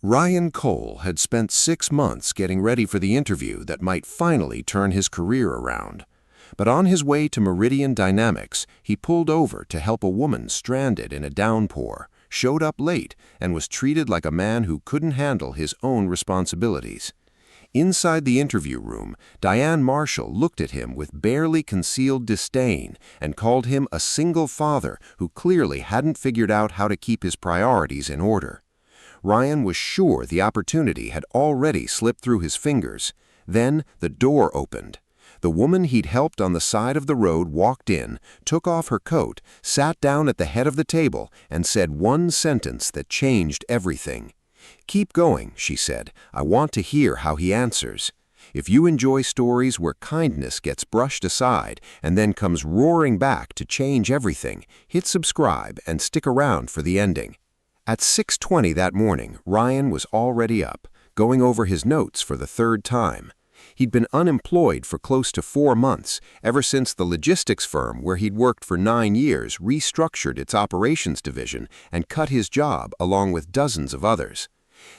Ryan Cole had spent 6 months getting ready for the interview that might finally turn his career around. But on his way to Meridian Dynamics, he pulled over to help a woman stranded in a downpour, showed up late, and was treated like a man who couldn't handle his own responsibilities. Inside the interview room, Diane Marshall looked at him with barely concealed disdain and called him a single father who clearly hadn't figured out how to keep his priorities in order. Ryan was sure the opportunity had already slipped through his fingers. Then the door opened. The woman he'd helped on the side of the road walked in, took off her coat, sat down at the head of the table, and said one sentence that changed everything. "Keep going," she said. "I want to hear how he answers." If you enjoy stories where kindness gets brushed aside and then comes roaring back to change everything, hit subscribe and stick around for the ending. At 6:20 that morning, Ryan was already up, going over his notes for the third time. He'd been unemployed for close to 4 months, ever since the logistics firm where he'd worked for 9 years restructured its operations division and cut his job along with dozens of others.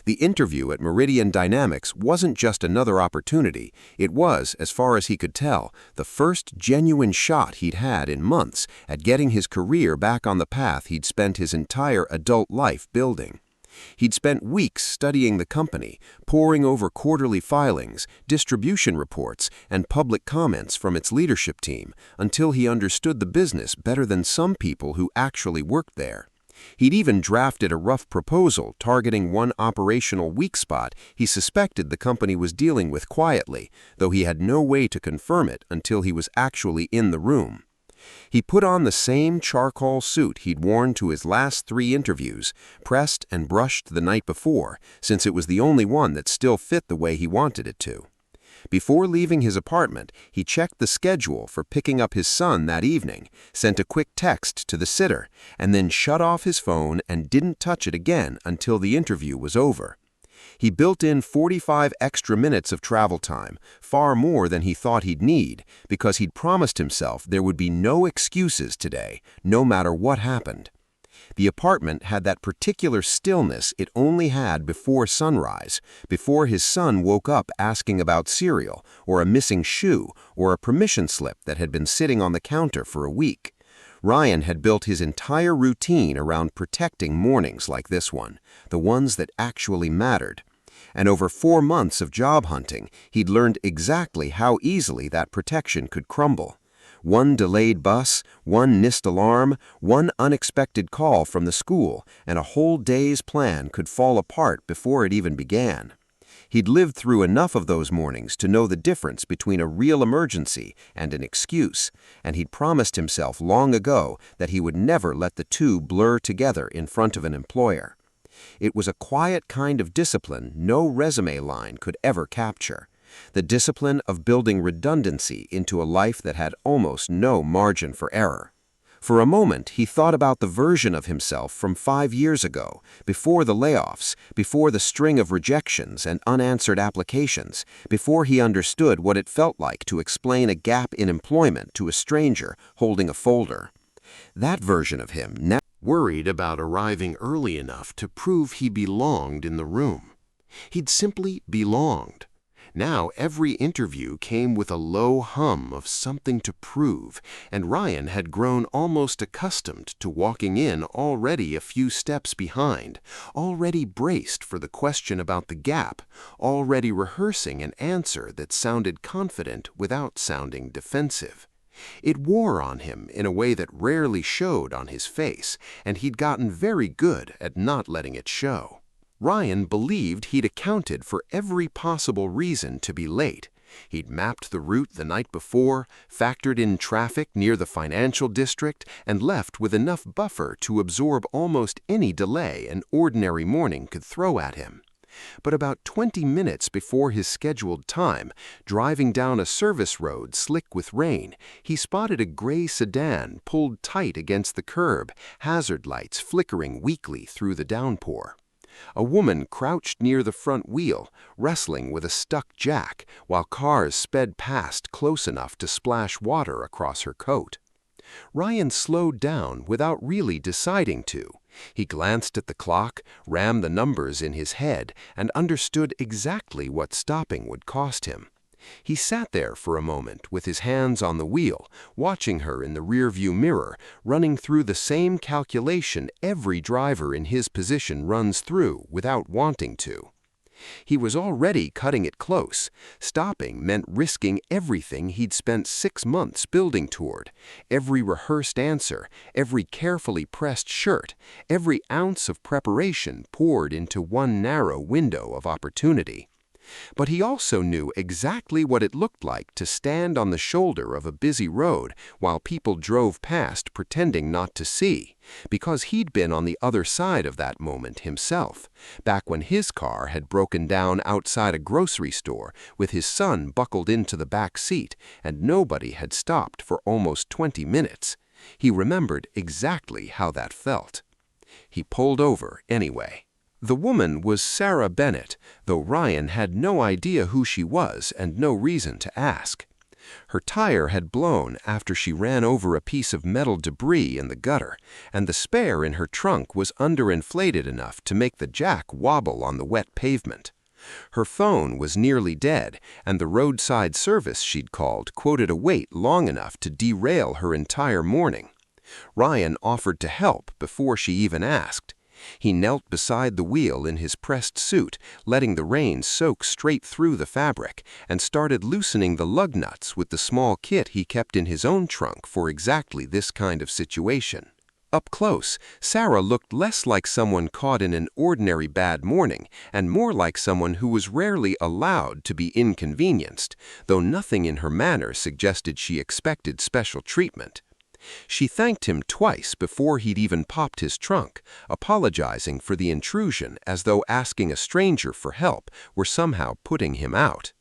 The interview at Meridian Dynamics wasn't just another opportunity. It was, as far as he could tell, the first genuine shot he'd had in months at getting his career back on the path he'd spent his entire adult life building. He'd spent weeks studying the company, poring over quarterly filings, distribution reports, and public comments from its leadership team, until he understood the business better than some people who actually worked there. He'd even drafted a rough proposal targeting one operational weak spot he suspected the company was dealing with quietly, though he had no way to confirm it until he was actually in the room. He put on the same charcoal suit he'd worn to his last 3 interviews, pressed and brushed the night before, since it was the only one that still fit the way he wanted it to. Before leaving his apartment, he checked the schedule for picking up his son that evening, sent a quick text to the sitter, and then shut off his phone and didn't touch it again until the interview was over. He built in 45 extra minutes of travel time, far more than he thought he'd need, because he'd promised himself there would be no excuses today, no matter what happened. The apartment had that particular stillness it only had before sunrise, before his son woke up asking about cereal, or a missing shoe, or a permission slip that had been sitting on the counter for a week. Ryan had built his entire routine around protecting mornings like this one, the ones that actually mattered. And over 4 months of job hunting, he'd learned exactly how easily that protection could crumble. One delayed bus, one missed alarm, one unexpected call from the school, and a whole day's plan could fall apart before it even began. He'd lived through enough of those mornings to know the difference between a real emergency and an excuse, and he'd promised himself long ago that he would never let the two blur together in front of an employer. It was a quiet kind of discipline no resume line could ever capture. The discipline of building redundancy into a life that had almost no margin for error. For a moment, he thought about the version of himself from 5 years ago, before the layoffs, before the string of rejections and unanswered applications, before he understood what it felt like to explain a gap in employment to a stranger holding a folder. That version of him now worried about arriving early enough to prove he belonged in the room. He'd simply belonged. Now every interview came with a low hum of something to prove, and Ryan had grown almost accustomed to walking in already a few steps behind, already braced for the question about the gap, already rehearsing an answer that sounded confident without sounding defensive. It wore on him in a way that rarely showed on his face, and he'd gotten very good at not letting it show. Ryan believed he'd accounted for every possible reason to be late. He'd mapped the route the night before, factored in traffic near the financial district, and left with enough buffer to absorb almost any delay an ordinary morning could throw at him. But about 20 minutes before his scheduled time, driving down a service road slick with rain, he spotted a gray sedan pulled tight against the curb, hazard lights flickering weakly through the downpour. A woman crouched near the front wheel, wrestling with a stuck jack, while cars sped past close enough to splash water across her coat. Ryan slowed down without really deciding to. He glanced at the clock, rammed the numbers in his head, and understood exactly what stopping would cost him. He sat there for a moment with his hands on the wheel, watching her in the rearview mirror, running through the same calculation every driver in his position runs through without wanting to. He was already cutting it close. Stopping meant risking everything he'd spent 6 months building toward. Every rehearsed answer, every carefully pressed shirt, every ounce of preparation poured into one narrow window of opportunity. But he also knew exactly what it looked like to stand on the shoulder of a busy road while people drove past pretending not to see, because he'd been on the other side of that moment himself, back when his car had broken down outside a grocery store with his son buckled into the back seat and nobody had stopped for almost 20 minutes. He remembered exactly how that felt. He pulled over anyway. The woman was Sarah Bennett, though Ryan had no idea who she was and no reason to ask. Her tire had blown after she ran over a piece of metal debris in the gutter, and the spare in her trunk was underinflated enough to make the jack wobble on the wet pavement. Her phone was nearly dead, and the roadside service she'd called quoted a wait long enough to derail her entire morning. Ryan offered to help before she even asked. He knelt beside the wheel in his pressed suit, letting the rain soak straight through the fabric, and started loosening the lug nuts with the small kit he kept in his own trunk for exactly this kind of situation. Up close, Sarah looked less like someone caught in an ordinary bad morning and more like someone who was rarely allowed to be inconvenienced, though nothing in her manner suggested she expected special treatment. She thanked him twice before he'd even popped his trunk, apologizing for the intrusion as though asking a stranger for help were somehow putting him out.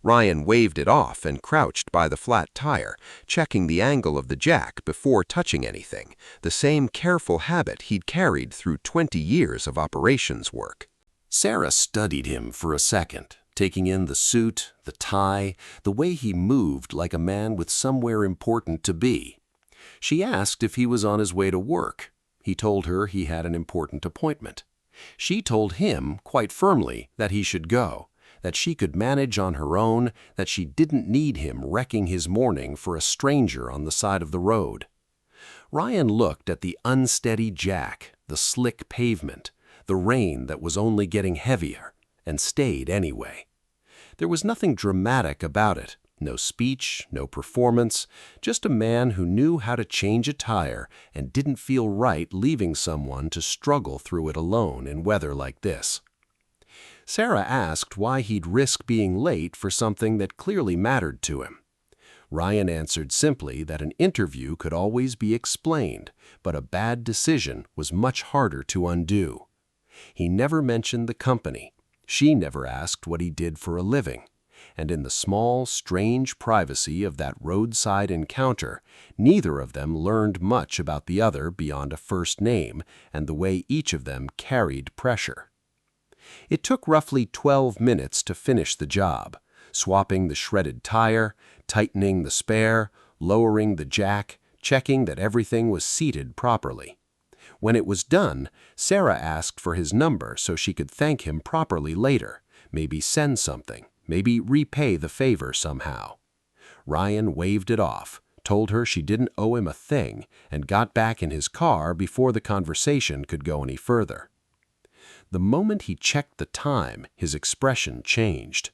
Ryan waved it off and crouched by the flat tire, checking the angle of the jack before touching anything, the same careful habit he'd carried through 20 years of operations work. Sarah studied him for a second, taking in the suit, the tie, the way he moved like a man with somewhere important to be. She asked if he was on his way to work. He told her he had an important appointment. She told him, quite firmly, that he should go, that she could manage on her own, that she didn't need him wrecking his morning for a stranger on the side of the road. Ryan looked at the unsteady jack, the slick pavement, the rain that was only getting heavier, and stayed anyway. There was nothing dramatic about it. No speech, no performance, just a man who knew how to change a tire and didn't feel right leaving someone to struggle through it alone in weather like this. Sarah asked why he'd risk being late for something that clearly mattered to him. Ryan answered simply that an interview could always be explained, but a bad decision was much harder to undo. He never mentioned the company. She never asked what he did for a living. And in the small, strange privacy of that roadside encounter, neither of them learned much about the other beyond a first name and the way each of them carried pressure. It took roughly 12 minutes to finish the job, swapping the shredded tire, tightening the spare, lowering the jack, checking that everything was seated properly. When it was done, Sarah asked for his number so she could thank him properly later, maybe send something. Maybe repay the favor somehow. Ryan waved it off, told her she didn't owe him a thing, and got back in his car before the conversation could go any further. The moment he checked the time, his expression changed.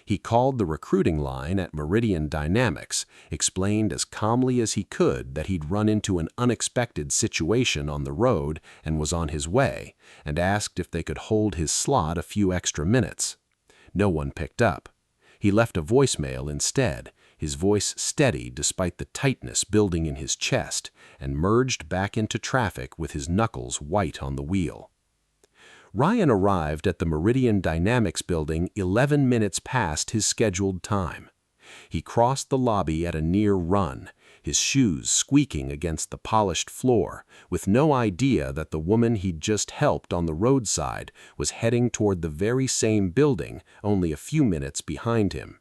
He called the recruiting line at Meridian Dynamics, explained as calmly as he could that he'd run into an unexpected situation on the road and was on his way, and asked if they could hold his slot a few extra minutes. No one picked up. He left a voicemail instead, his voice steady despite the tightness building in his chest, and merged back into traffic with his knuckles white on the wheel. Ryan arrived at the Meridian Dynamics building 11 minutes past his scheduled time. He crossed the lobby at a near run, his shoes squeaking against the polished floor, with no idea that the woman he'd just helped on the roadside was heading toward the very same building only a few minutes behind him.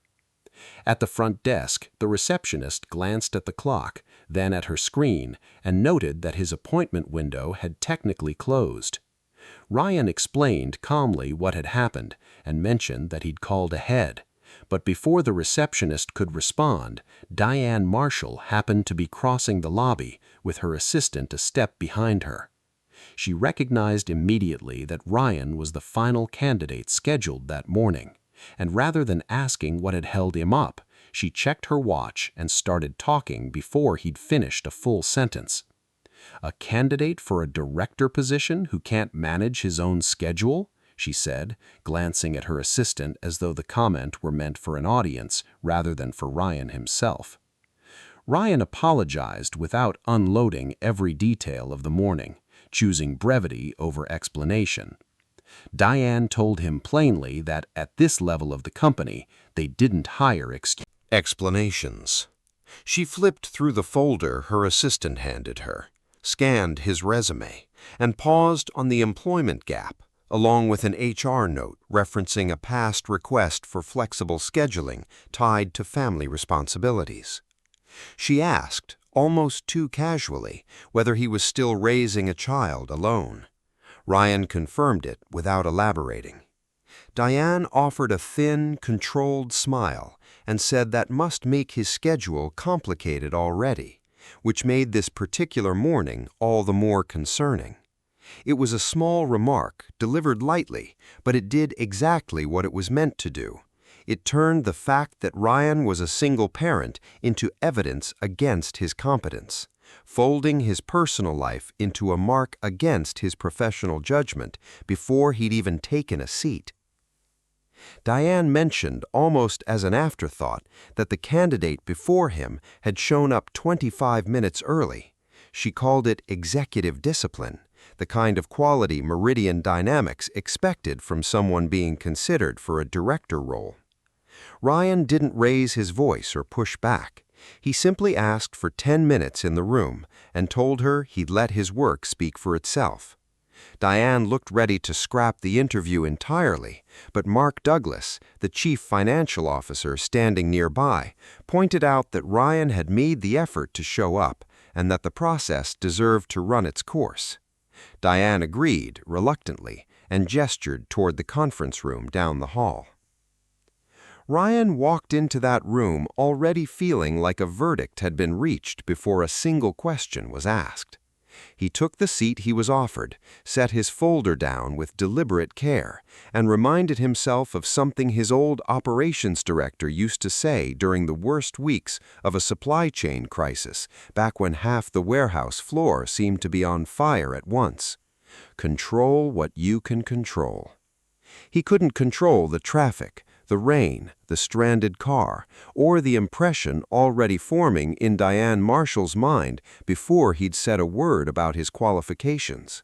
At the front desk, the receptionist glanced at the clock, then at her screen, and noted that his appointment window had technically closed. Ryan explained calmly what had happened and mentioned that he'd called ahead. But before the receptionist could respond, Diane Marshall happened to be crossing the lobby with her assistant a step behind her. She recognized immediately that Ryan was the final candidate scheduled that morning, and rather than asking what had held him up, she checked her watch and started talking before he'd finished a full sentence. "A candidate for a director position who can't manage his own schedule?" she said, glancing at her assistant as though the comment were meant for an audience rather than for Ryan himself. Ryan apologized without unloading every detail of the morning, choosing brevity over explanation. Diane told him plainly that at this level of the company, they didn't hire Explanations. She flipped through the folder her assistant handed her, scanned his resume, and paused on the employment gap, along with an HR note referencing a past request for flexible scheduling tied to family responsibilities. She asked, almost too casually, whether he was still raising a child alone. Ryan confirmed it without elaborating. Diane offered a thin, controlled smile and said that must make his schedule complicated already, which made this particular morning all the more concerning. It was a small remark, delivered lightly, but it did exactly what it was meant to do. It turned the fact that Ryan was a single parent into evidence against his competence, folding his personal life into a mark against his professional judgment before he'd even taken a seat. Diane mentioned, almost as an afterthought, that the candidate before him had shown up 25 minutes early. She called it executive discipline, the kind of quality Meridian Dynamics expected from someone being considered for a director role. Ryan didn't raise his voice or push back. He simply asked for 10 minutes in the room and told her he'd let his work speak for itself. Diane looked ready to scrap the interview entirely, but Mark Douglas, the chief financial officer standing nearby, pointed out that Ryan had made the effort to show up and that the process deserved to run its course. Diane agreed, reluctantly, and gestured toward the conference room down the hall. Ryan walked into that room already feeling like a verdict had been reached before a single question was asked. He took the seat he was offered, set his folder down with deliberate care, and reminded himself of something his old operations director used to say during the worst weeks of a supply chain crisis, back when half the warehouse floor seemed to be on fire at once. Control what you can control. He couldn't control the traffic, the rain, the stranded car, or the impression already forming in Diane Marshall's mind before he'd said a word about his qualifications.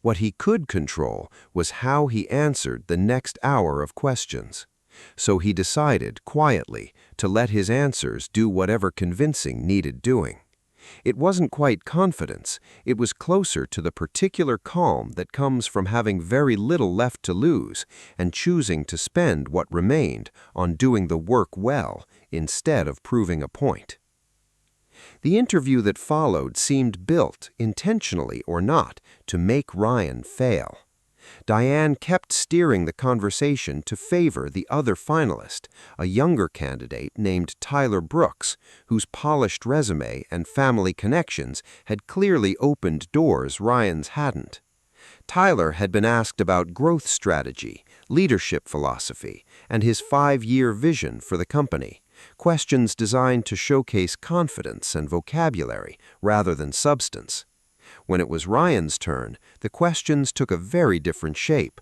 What he could control was how he answered the next hour of questions. So he decided, quietly, to let his answers do whatever convincing needed doing. It wasn't quite confidence, it was closer to the particular calm that comes from having very little left to lose and choosing to spend what remained on doing the work well instead of proving a point. The interview that followed seemed built, intentionally or not, to make Ryan fail. Diane kept steering the conversation to favor the other finalist, a younger candidate named Tyler Brooks, whose polished resume and family connections had clearly opened doors Ryan's hadn't. Tyler had been asked about growth strategy, leadership philosophy, and his 5-year vision for the company, questions designed to showcase confidence and vocabulary rather than substance. When it was Ryan's turn, the questions took a very different shape.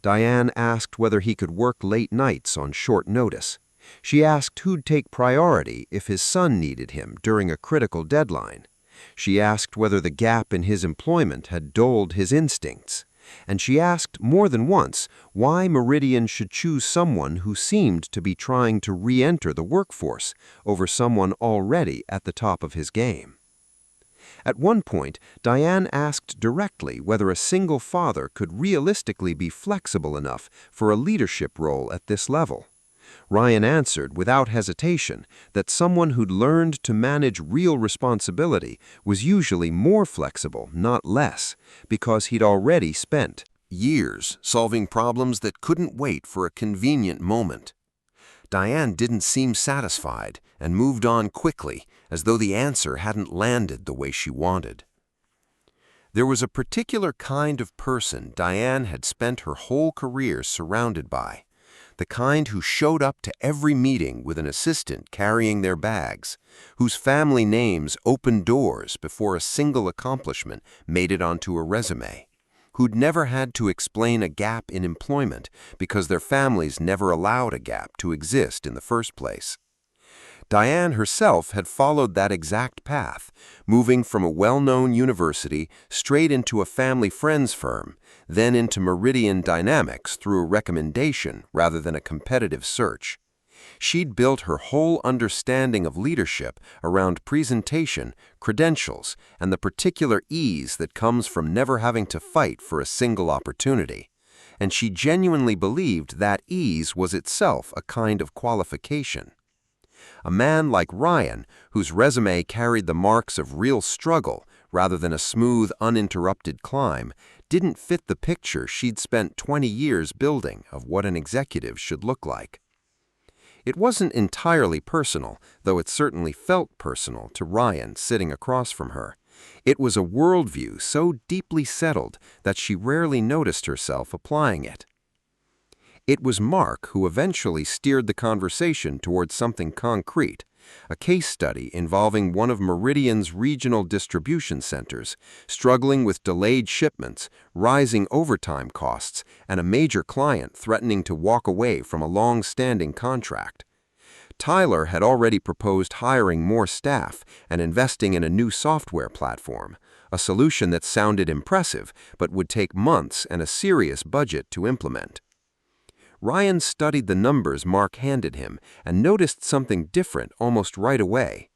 Diane asked whether he could work late nights on short notice. She asked who'd take priority if his son needed him during a critical deadline. She asked whether the gap in his employment had dulled his instincts. And she asked more than once why Meridian should choose someone who seemed to be trying to re-enter the workforce over someone already at the top of his game. At one point, Diane asked directly whether a single father could realistically be flexible enough for a leadership role at this level. Ryan answered without hesitation that someone who'd learned to manage real responsibility was usually more flexible, not less, because he'd already spent years solving problems that couldn't wait for a convenient moment. Diane didn't seem satisfied and moved on quickly, as though the answer hadn't landed the way she wanted. There was a particular kind of person Diane had spent her whole career surrounded by, the kind who showed up to every meeting with an assistant carrying their bags, whose family names opened doors before a single accomplishment made it onto a resume, who'd never had to explain a gap in employment because their families never allowed a gap to exist in the first place. Diane herself had followed that exact path, moving from a well-known university straight into a family friends firm, then into Meridian Dynamics through a recommendation rather than a competitive search. She'd built her whole understanding of leadership around presentation, credentials, and the particular ease that comes from never having to fight for a single opportunity. And she genuinely believed that ease was itself a kind of qualification. A man like Ryan, whose resume carried the marks of real struggle rather than a smooth, uninterrupted climb, didn't fit the picture she'd spent 20 years building of what an executive should look like. It wasn't entirely personal, though it certainly felt personal to Ryan sitting across from her. It was a worldview so deeply settled that she rarely noticed herself applying it. It was Mark who eventually steered the conversation towards something concrete, a case study involving one of Meridian's regional distribution centers, struggling with delayed shipments, rising overtime costs, and a major client threatening to walk away from a long-standing contract. Tyler had already proposed hiring more staff and investing in a new software platform, a solution that sounded impressive but would take months and a serious budget to implement. Ryan studied the numbers Mark handed him and noticed something different almost right away.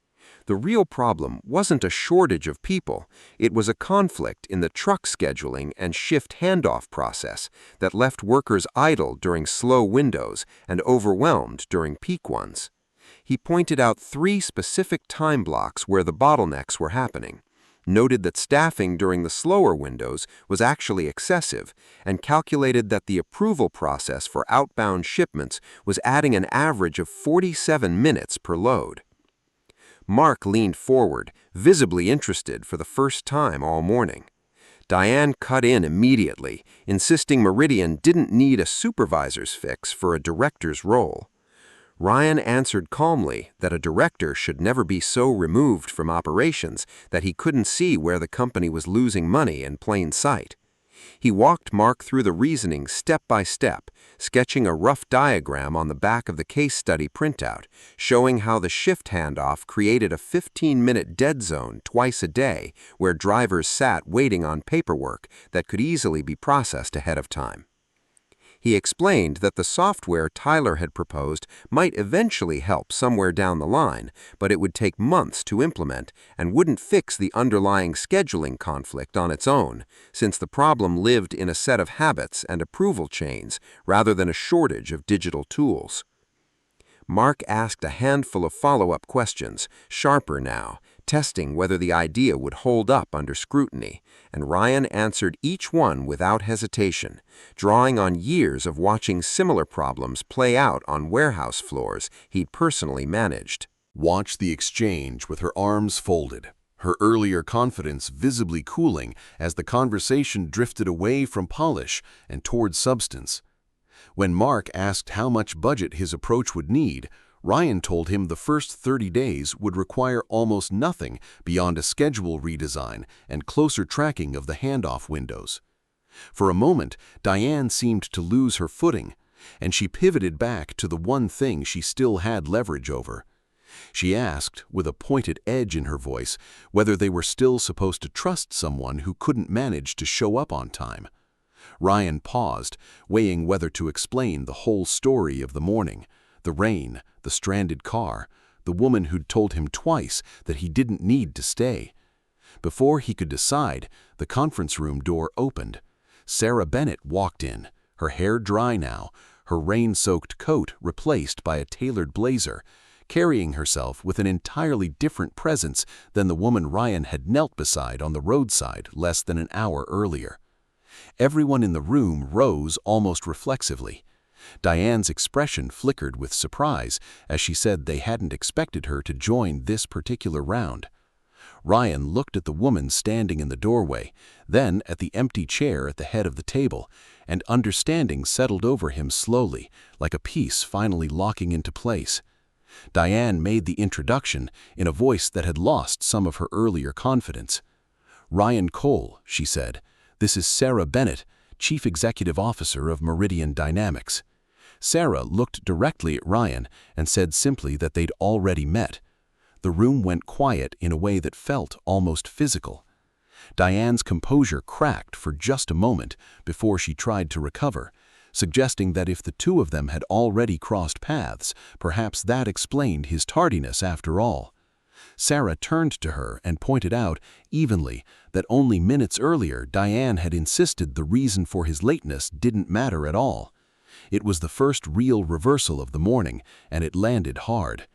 The real problem wasn't a shortage of people, it was a conflict in the truck scheduling and shift handoff process that left workers idle during slow windows and overwhelmed during peak ones. He pointed out 3 specific time blocks where the bottlenecks were happening, noted that staffing during the slower windows was actually excessive, and calculated that the approval process for outbound shipments was adding an average of 47 minutes per load. Mark leaned forward, visibly interested for the first time all morning. Diane cut in immediately, insisting Meridian didn't need a supervisor's fix for a director's role. Ryan answered calmly that a director should never be so removed from operations that he couldn't see where the company was losing money in plain sight. He walked Mark through the reasoning step by step, sketching a rough diagram on the back of the case study printout, showing how the shift handoff created a 15-minute dead zone twice a day where drivers sat waiting on paperwork that could easily be processed ahead of time. He explained that the software Tyler had proposed might eventually help somewhere down the line, but it would take months to implement and wouldn't fix the underlying scheduling conflict on its own, since the problem lived in a set of habits and approval chains rather than a shortage of digital tools. Mark asked a handful of follow-up questions, sharper now, testing whether the idea would hold up under scrutiny, and Ryan answered each one without hesitation, drawing on years of watching similar problems play out on warehouse floors he'd personally managed. Watch the exchange with her arms folded, her earlier confidence visibly cooling as the conversation drifted away from polish and toward substance. When Mark asked how much budget his approach would need, Ryan told him the first 30 days would require almost nothing beyond a schedule redesign and closer tracking of the handoff windows. For a moment, Diane seemed to lose her footing, and she pivoted back to the one thing she still had leverage over. She asked, with a pointed edge in her voice, whether they were still supposed to trust someone who couldn't manage to show up on time. Ryan paused, weighing whether to explain the whole story of the morning, the rain, the stranded car, the woman who'd told him twice that he didn't need to stay. Before he could decide, the conference room door opened. Sarah Bennett walked in, her hair dry now, her rain-soaked coat replaced by a tailored blazer, carrying herself with an entirely different presence than the woman Ryan had knelt beside on the roadside less than an hour earlier. Everyone in the room rose almost reflexively. Diane's expression flickered with surprise as she said they hadn't expected her to join this particular round. Ryan looked at the woman standing in the doorway, then at the empty chair at the head of the table, and understanding settled over him slowly, like a piece finally locking into place. Diane made the introduction in a voice that had lost some of her earlier confidence. "Ryan Cole," she said. "This is Sarah Bennett, Chief Executive Officer of Meridian Dynamics." Sarah looked directly at Ryan and said simply that they'd already met. The room went quiet in a way that felt almost physical. Diane's composure cracked for just a moment before she tried to recover, suggesting that if the two of them had already crossed paths, perhaps that explained his tardiness after all. Sarah turned to her and pointed out, evenly, that only minutes earlier Diane had insisted the reason for his lateness didn't matter at all. It was the first real reversal of the morning, and it landed hard.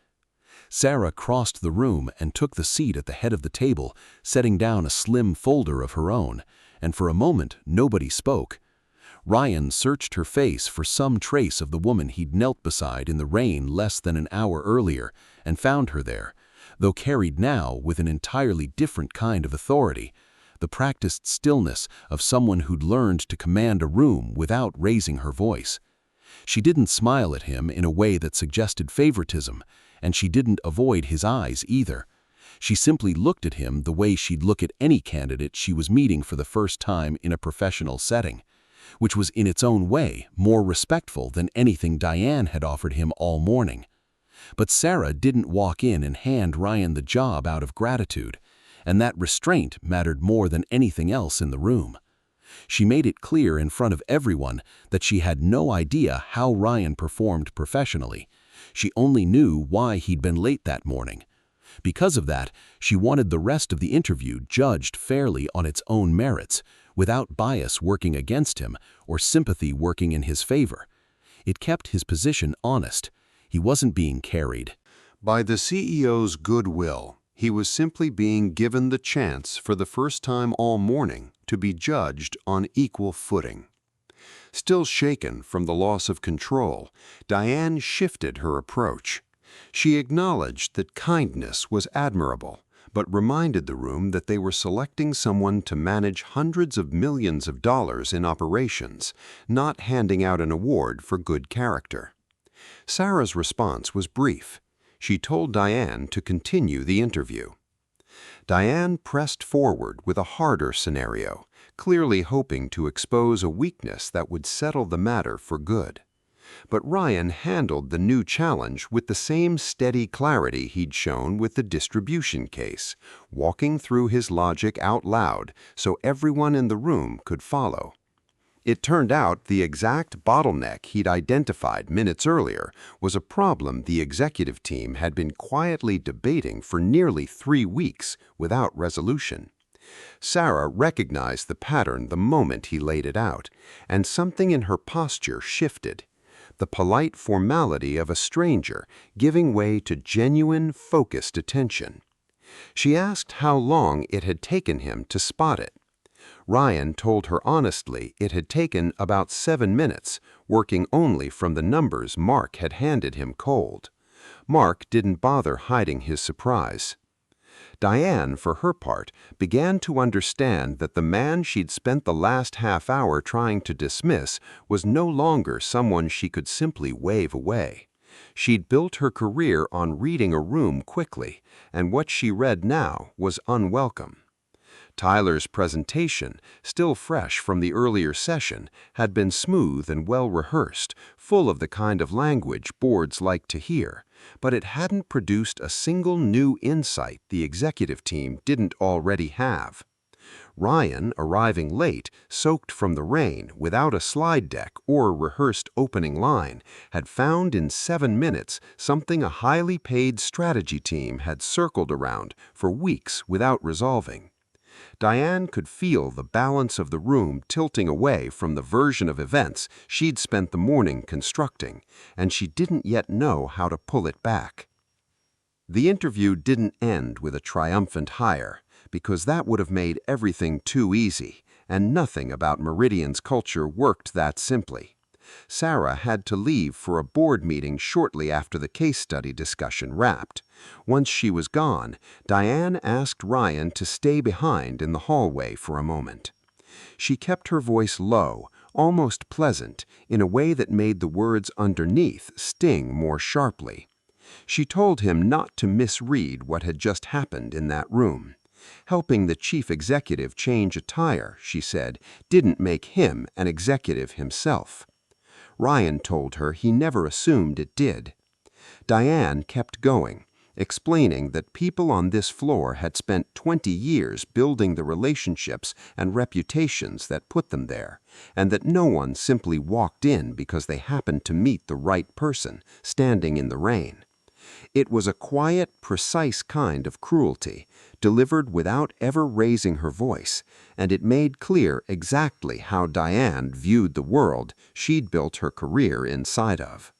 Sarah crossed the room and took the seat at the head of the table, setting down a slim folder of her own, and for a moment nobody spoke. Ryan searched her face for some trace of the woman he'd knelt beside in the rain less than an hour earlier, and found her there, though carried now with an entirely different kind of authority, the practiced stillness of someone who'd learned to command a room without raising her voice. She didn't smile at him in a way that suggested favoritism, and she didn't avoid his eyes either. She simply looked at him the way she'd look at any candidate she was meeting for the first time in a professional setting, which was in its own way more respectful than anything Diane had offered him all morning. But Sarah didn't walk in and hand Ryan the job out of gratitude, and that restraint mattered more than anything else in the room. She made it clear in front of everyone that she had no idea how Ryan performed professionally. She only knew why he'd been late that morning. Because of that, she wanted the rest of the interview judged fairly on its own merits, without bias working against him or sympathy working in his favor. It kept his position honest. He wasn't being carried by the CEO's goodwill. He was simply being given the chance for the first time all morning to be judged on equal footing. Still shaken from the loss of control, Diane shifted her approach. She acknowledged that kindness was admirable, but reminded the room that they were selecting someone to manage hundreds of millions of dollars in operations, not handing out an award for good character. Sarah's response was brief. She told Diane to continue the interview. Diane pressed forward with a harder scenario, clearly hoping to expose a weakness that would settle the matter for good. But Ryan handled the new challenge with the same steady clarity he'd shown with the distribution case, walking through his logic out loud so everyone in the room could follow. It turned out the exact bottleneck he'd identified minutes earlier was a problem the executive team had been quietly debating for nearly 3 weeks without resolution. Sarah recognized the pattern the moment he laid it out, and something in her posture shifted. The polite formality of a stranger giving way to genuine, focused attention. She asked how long it had taken him to spot it. Ryan told her honestly it had taken about 7 minutes, working only from the numbers Mark had handed him cold. Mark didn't bother hiding his surprise. Diane, for her part, began to understand that the man she'd spent the last half hour trying to dismiss was no longer someone she could simply wave away. She'd built her career on reading a room quickly, and what she read now was unwelcome. Tyler's presentation, still fresh from the earlier session, had been smooth and well-rehearsed, full of the kind of language boards like to hear, but it hadn't produced a single new insight the executive team didn't already have. Ryan, arriving late, soaked from the rain, without a slide deck or a rehearsed opening line, had found in 7 minutes something a highly paid strategy team had circled around for weeks without resolving. Diane could feel the balance of the room tilting away from the version of events she'd spent the morning constructing, and she didn't yet know how to pull it back. The interview didn't end with a triumphant hire, because that would have made everything too easy, and nothing about Meridian's culture worked that simply. Sarah had to leave for a board meeting shortly after the case study discussion wrapped. Once she was gone, Diane asked Ryan to stay behind in the hallway for a moment. She kept her voice low, almost pleasant, in a way that made the words underneath sting more sharply. She told him not to misread what had just happened in that room. Helping the chief executive change a tire, she said, didn't make him an executive himself. Ryan told her he never assumed it did. Diane kept going, explaining that people on this floor had spent 20 years building the relationships and reputations that put them there, and that no one simply walked in because they happened to meet the right person standing in the rain. It was a quiet, precise kind of cruelty, delivered without ever raising her voice, and it made clear exactly how Diane viewed the world she'd built her career inside of.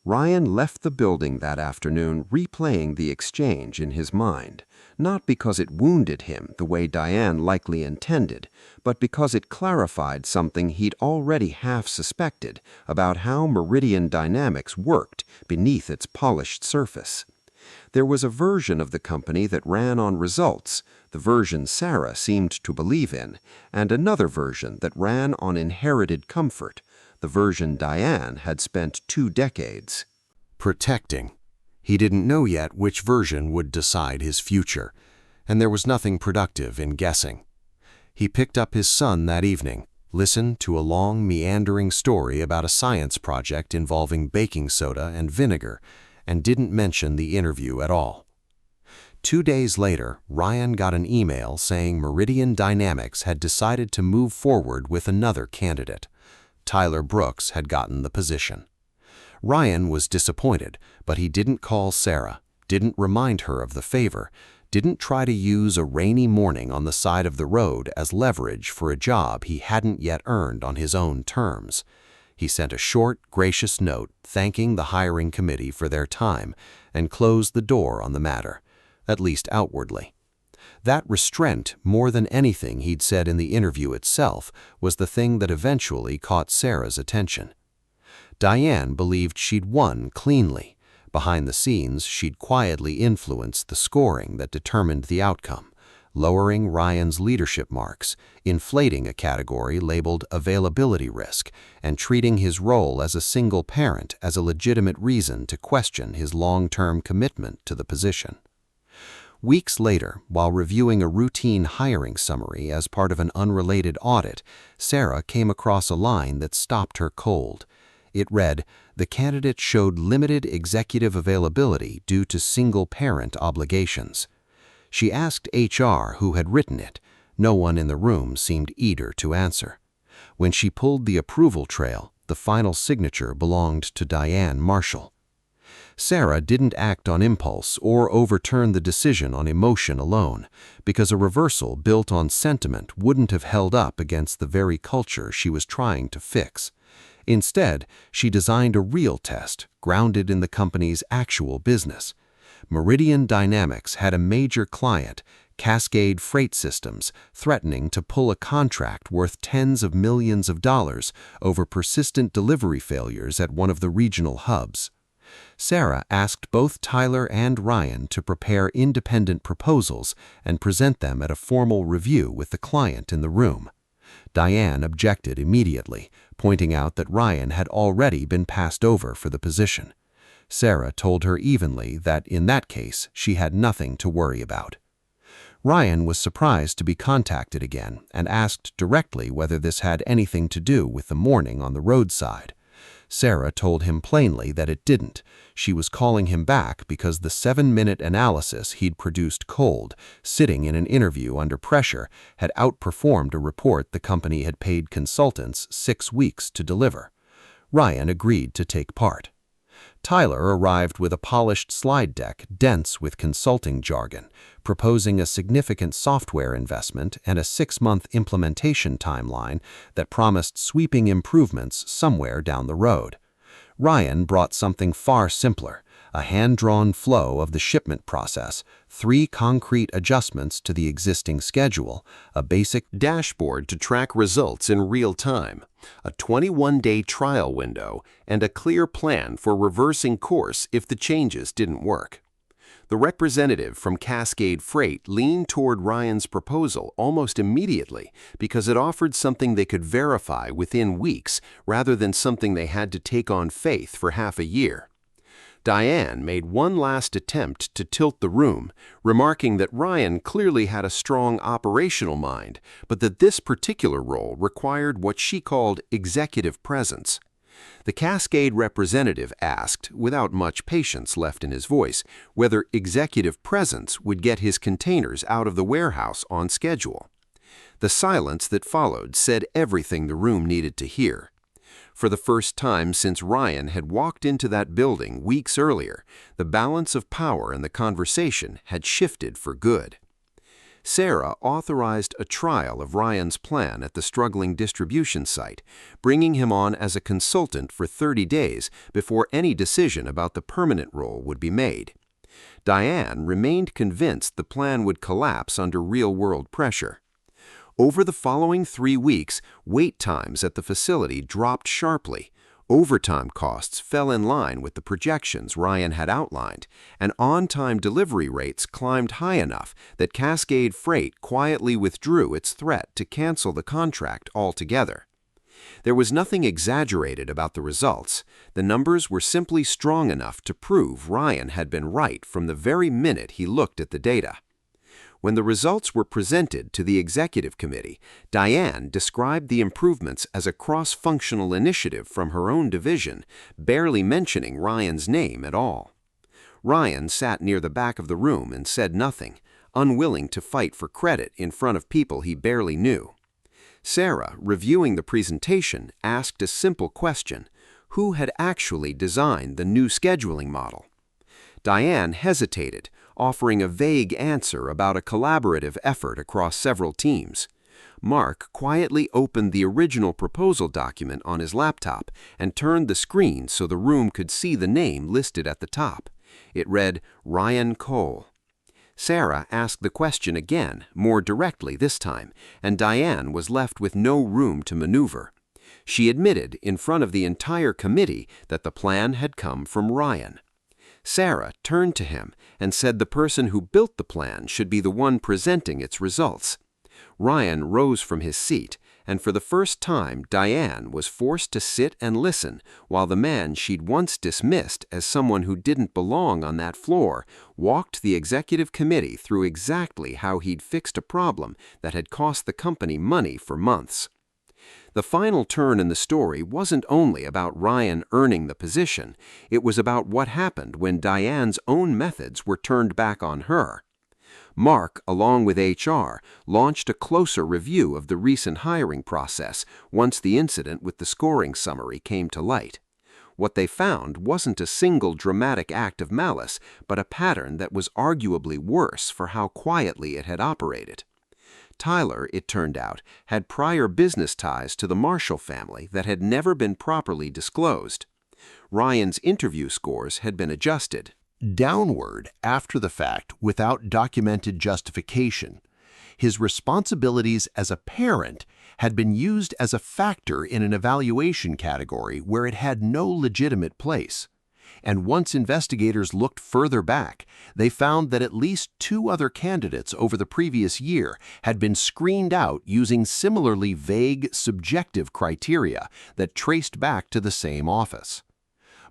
Ryan left the building that afternoon replaying the exchange in his mind, not because it wounded him the way Diane likely intended, but because it clarified something he'd already half suspected about how Meridian Dynamics worked beneath its polished surface. There was a version of the company that ran on results, the version Sarah seemed to believe in, and another version that ran on inherited comfort, the version Diane had spent 2 decades protecting. He didn't know yet which version would decide his future, and there was nothing productive in guessing. He picked up his son that evening, listened to a long, meandering story about a science project involving baking soda and vinegar, and didn't mention the interview at all. 2 days later, Ryan got an email saying Meridian Dynamics had decided to move forward with another candidate. Tyler Brooks had gotten the position. Ryan was disappointed, but he didn't call Sarah, didn't remind her of the favor, didn't try to use a rainy morning on the side of the road as leverage for a job he hadn't yet earned on his own terms. He sent a short, gracious note thanking the hiring committee for their time and closed the door on the matter, at least outwardly. That restraint, more than anything he'd said in the interview itself, was the thing that eventually caught Sarah's attention. Diane believed she'd won cleanly. Behind the scenes, she'd quietly influenced the scoring that determined the outcome, lowering Ryan's leadership marks, inflating a category labeled availability risk, and treating his role as a single parent as a legitimate reason to question his long-term commitment to the position. Weeks later, while reviewing a routine hiring summary as part of an unrelated audit, Sarah came across a line that stopped her cold. It read, "The candidate showed limited executive availability due to single-parent obligations." She asked HR who had written it. No one in the room seemed eager to answer. When she pulled the approval trail, the final signature belonged to Diane Marshall. Sarah didn't act on impulse or overturn the decision on emotion alone, because a reversal built on sentiment wouldn't have held up against the very culture she was trying to fix. Instead, she designed a real test, grounded in the company's actual business. Meridian Dynamics had a major client, Cascade Freight Systems, threatening to pull a contract worth tens of millions of dollars over persistent delivery failures at one of the regional hubs. Sarah asked both Tyler and Ryan to prepare independent proposals and present them at a formal review with the client in the room. Diane objected immediately, pointing out that Ryan had already been passed over for the position. Sarah told her evenly that in that case she had nothing to worry about. Ryan was surprised to be contacted again and asked directly whether this had anything to do with the morning on the roadside. Sarah told him plainly that it didn't. She was calling him back because the 7-minute analysis he'd produced cold, sitting in an interview under pressure, had outperformed a report the company had paid consultants 6 weeks to deliver. Ryan agreed to take part. Tyler arrived with a polished slide deck dense with consulting jargon, proposing a significant software investment and a 6-month implementation timeline that promised sweeping improvements somewhere down the road. Ryan brought something far simpler, a hand-drawn flow of the shipment process, 3 concrete adjustments to the existing schedule, a basic Dashboard to track results in real time, a 21-day trial window, and a clear plan for reversing course if the changes didn't work. The representative from Cascade Freight leaned toward Ryan's proposal almost immediately because it offered something they could verify within weeks rather than something they had to take on faith for half a year. Diane made one last attempt to tilt the room, remarking that Ryan clearly had a strong operational mind, but that this particular role required what she called executive presence. The Cascade representative asked, without much patience left in his voice, whether executive presence would get his containers out of the warehouse on schedule. The silence that followed said everything the room needed to hear. For the first time since Ryan had walked into that building weeks earlier, the balance of power in the conversation had shifted for good. Sarah authorized a trial of Ryan's plan at the struggling distribution site, bringing him on as a consultant for 30 days before any decision about the permanent role would be made. Diane remained convinced the plan would collapse under real-world pressure. Over the following 3 weeks, wait times at the facility dropped sharply. Overtime costs fell in line with the projections Ryan had outlined, and on-time delivery rates climbed high enough that Cascade Freight quietly withdrew its threat to cancel the contract altogether. There was nothing exaggerated about the results. The numbers were simply strong enough to prove Ryan had been right from the very minute he looked at the data. When the results were presented to the executive committee, Diane described the improvements as a cross-functional initiative from her own division, barely mentioning Ryan's name at all. Ryan sat near the back of the room and said nothing, unwilling to fight for credit in front of people he barely knew. Sarah, reviewing the presentation, asked a simple question: who had actually designed the new scheduling model? Diane hesitated, offering a vague answer about a collaborative effort across several teams. Mark quietly opened the original proposal document on his laptop and turned the screen so the room could see the name listed at the top. It read, Ryan Cole. Sarah asked the question again, more directly this time, and Diane was left with no room to maneuver. She admitted in front of the entire committee that the plan had come from Ryan. Sarah turned to him and said the person who built the plan should be the one presenting its results. Ryan rose from his seat, and for the first time Diane was forced to sit and listen while the man she'd once dismissed as someone who didn't belong on that floor walked the executive committee through exactly how he'd fixed a problem that had cost the company money for months. The final turn in the story wasn't only about Ryan earning the position, it was about what happened when Diane's own methods were turned back on her. Mark, along with HR, launched a closer review of the recent hiring process once the incident with the scoring summary came to light. What they found wasn't a single dramatic act of malice, but a pattern that was arguably worse for how quietly it had operated. Tyler, it turned out, had prior business ties to the Marshall family that had never been properly disclosed. Ryan's interview scores had been adjusted downward after the fact without documented justification. His responsibilities as a parent had been used as a factor in an evaluation category where it had no legitimate place. And once investigators looked further back, they found that at least 2 other candidates over the previous year had been screened out using similarly vague, subjective criteria that traced back to the same office.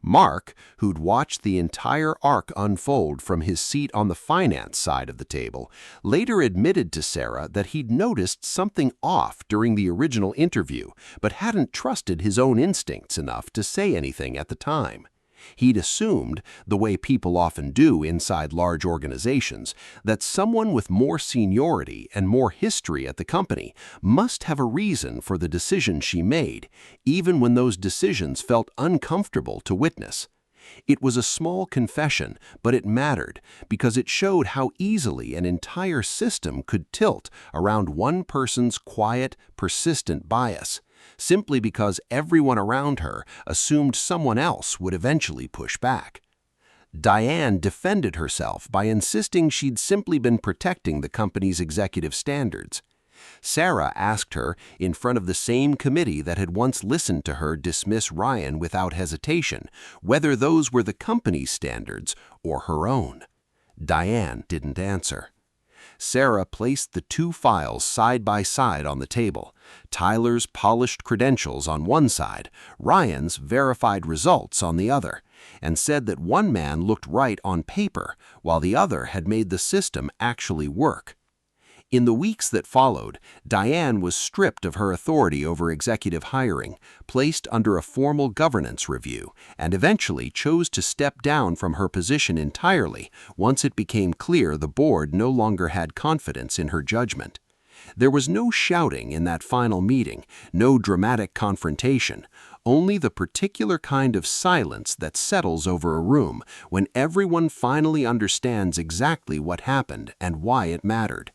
Mark, who'd watched the entire arc unfold from his seat on the finance side of the table, later admitted to Sarah that he'd noticed something off during the original interview, but hadn't trusted his own instincts enough to say anything at the time. He'd assumed, the way people often do inside large organizations, that someone with more seniority and more history at the company must have a reason for the decisions she made, even when those decisions felt uncomfortable to witness. It was a small confession, but it mattered because it showed how easily an entire system could tilt around one person's quiet, persistent bias, simply because everyone around her assumed someone else would eventually push back. Diane defended herself by insisting she'd simply been protecting the company's executive standards. Sarah asked her, in front of the same committee that had once listened to her dismiss Ryan without hesitation, whether those were the company's standards or her own. Diane didn't answer. Sarah placed the two files side by side on the table, Tyler's polished credentials on one side, Ryan's verified results on the other, and said that one man looked right on paper, while the other had made the system actually work. In the weeks that followed, Diane was stripped of her authority over executive hiring, placed under a formal governance review, and eventually chose to step down from her position entirely once it became clear the board no longer had confidence in her judgment. There was no shouting in that final meeting, no dramatic confrontation, only the particular kind of silence that settles over a room when everyone finally understands exactly what happened and why it mattered.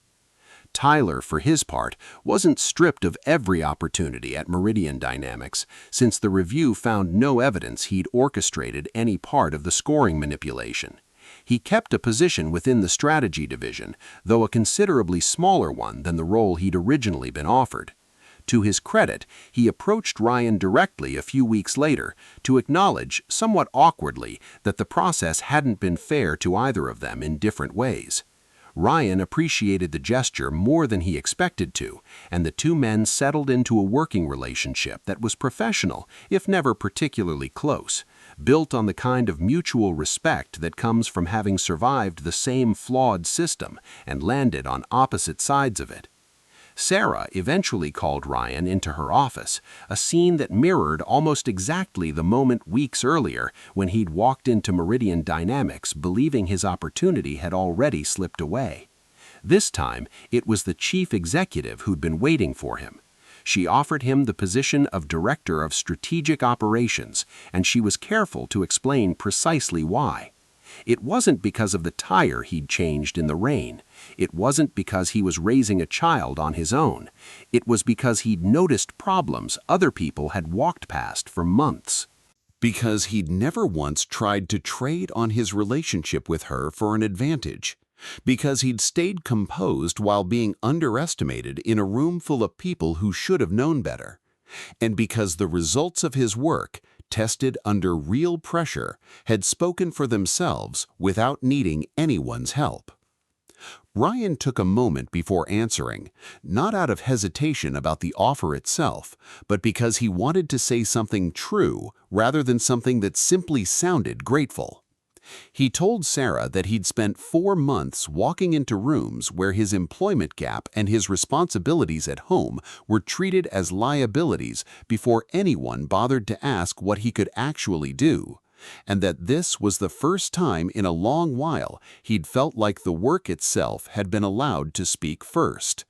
Tyler, for his part, wasn't stripped of every opportunity at Meridian Dynamics, since the review found no evidence he'd orchestrated any part of the scoring manipulation. He kept a position within the strategy division, though a considerably smaller one than the role he'd originally been offered. To his credit, he approached Ryan directly a few weeks later to acknowledge, somewhat awkwardly, that the process hadn't been fair to either of them in different ways. Ryan appreciated the gesture more than he expected to, and the two men settled into a working relationship that was professional, if never particularly close, built on the kind of mutual respect that comes from having survived the same flawed system and landed on opposite sides of it. Sarah eventually called Ryan into her office, a scene that mirrored almost exactly the moment weeks earlier when he'd walked into Meridian Dynamics believing his opportunity had already slipped away. This time, it was the chief executive who'd been waiting for him. She offered him the position of Director of Strategic Operations, and she was careful to explain precisely why. It wasn't because of the tire he'd changed in the rain. It wasn't because he was raising a child on his own. It was because he'd noticed problems other people had walked past for months. Because he'd never once tried to trade on his relationship with her for an advantage. Because he'd stayed composed while being underestimated in a room full of people who should have known better. And because the results of his work, tested under real pressure, had spoken for themselves without needing anyone's help. Ryan took a moment before answering, not out of hesitation about the offer itself, but because he wanted to say something true rather than something that simply sounded grateful. He told Sarah that he'd spent 4 months walking into rooms where his employment gap and his responsibilities at home were treated as liabilities before anyone bothered to ask what he could actually do, and that this was the first time in a long while he'd felt like the work itself had been allowed to speak first.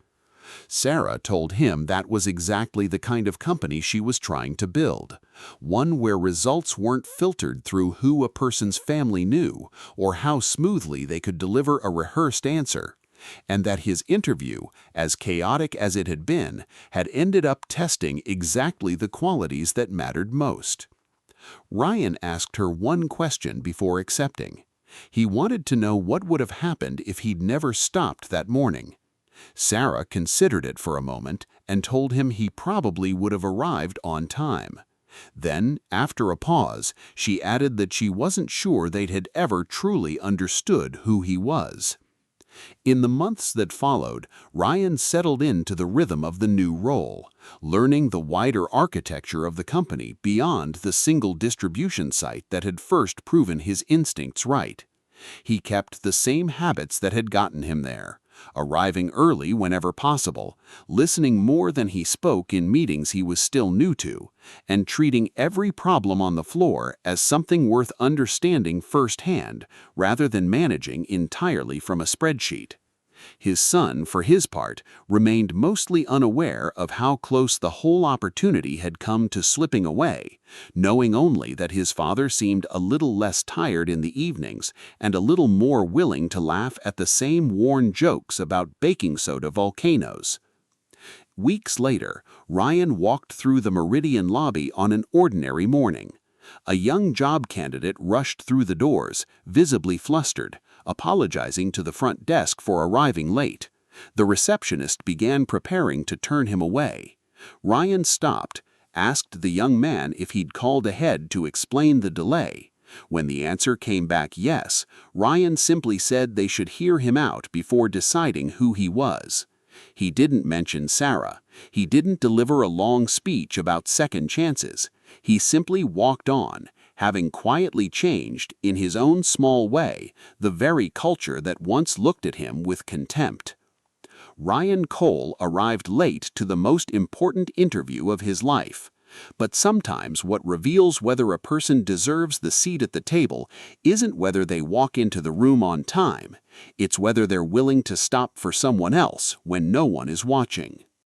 Sarah told him that was exactly the kind of company she was trying to build, one where results weren't filtered through who a person's family knew or how smoothly they could deliver a rehearsed answer, and that his interview, as chaotic as it had been, had ended up testing exactly the qualities that mattered most. Ryan asked her one question before accepting. He wanted to know what would have happened if he'd never stopped that morning. Sarah considered it for a moment and told him he probably would have arrived on time. Then, after a pause, she added that she wasn't sure they had ever truly understood who he was. In the months that followed, Ryan settled into the rhythm of the new role, learning the wider architecture of the company beyond the single distribution site that had first proven his instincts right. He kept the same habits that had gotten him there, arriving early whenever possible, listening more than he spoke in meetings he was still new to, and treating every problem on the floor as something worth understanding firsthand rather than managing entirely from a spreadsheet. His son, for his part, remained mostly unaware of how close the whole opportunity had come to slipping away, knowing only that his father seemed a little less tired in the evenings and a little more willing to laugh at the same worn jokes about baking soda volcanoes. Weeks later, Ryan walked through the Meridian lobby on an ordinary morning. A young job candidate rushed through the doors, visibly flustered, apologizing to the front desk for arriving late. The receptionist began preparing to turn him away. Ryan stopped, asked the young man if he'd called ahead to explain the delay. When the answer came back yes, Ryan simply said they should hear him out before deciding who he was. He didn't mention Sarah. He didn't deliver a long speech about second chances. He simply walked on, having quietly changed, in his own small way, the very culture that once looked at him with contempt. Ryan Cole arrived late to the most important interview of his life. But sometimes what reveals whether a person deserves the seat at the table isn't whether they walk into the room on time. It's whether they're willing to stop for someone else when no one is watching.